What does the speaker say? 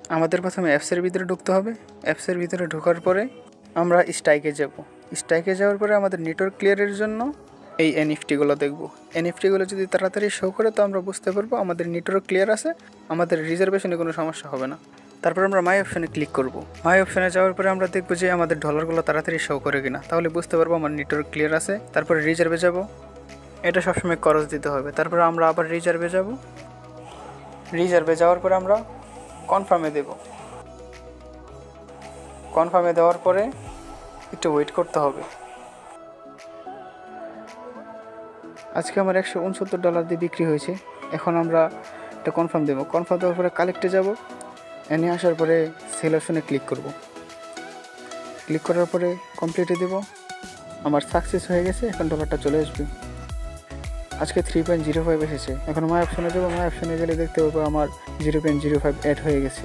আমাদের প্রথমে অ্যাপসের ভিতরে ঢুকতে হবে। অ্যাপসের ভিতরে ঢোকার পরে আমরা স্ট্রাইকে যাব। স্ট্রাইকে যাওয়ার পরে আমাদের নেটওয়ার্ক ক্লিয়ারের জন্য এই এনএফটিগুলো দেখব। এনএফটিগুলো যদি তাড়াতাড়ি শো করে তো আমরা বুঝতে পারবো আমাদের নেটওয়ার্ক ক্লিয়ার আছে, আমাদের রিজার্ভেশনে কোনো সমস্যা হবে না। তারপর আমরা মাই অপশানে ক্লিক করব। মাই অপশানে যাওয়ার পরে আমরা দেখব যে আমাদের ডলারগুলো তাড়াতাড়ি শো করে কিনা, তাহলে বুঝতে পারবো আমার নেটওয়ার্ক ক্লিয়ার আছে। তারপরে রিজার্ভে যাব, এটা সবসময় খরচ দিতে হবে। তারপরে আমরা আবার রিজার্ভে যাব। রিজার্ভে যাওয়ার পরে আমরা কনফার্মে দেব। কনফার্মে দেওয়ার পরে একটু ওয়েট করতে হবে। আজকে আমার $169 দিয়ে বিক্রি হয়েছে। এখন আমরা এটা কনফার্ম দেবো। কনফার্ম দেওয়ার পরে কালেক্টে যাব। এনে আসার পরে সেল অপশনে ক্লিক করব। ক্লিক করার পরে কমপ্লিটে দেব। আমার সাকসেস হয়ে গেছে, এখন ডলারটা চলে আসবে। আজকে 3.05 এসেছে। এখন মাই অপশনে যাবো। মাই অপশনে গেলে দেখতে পাবো আমার 0.05 অ্যাড হয়ে গেছে।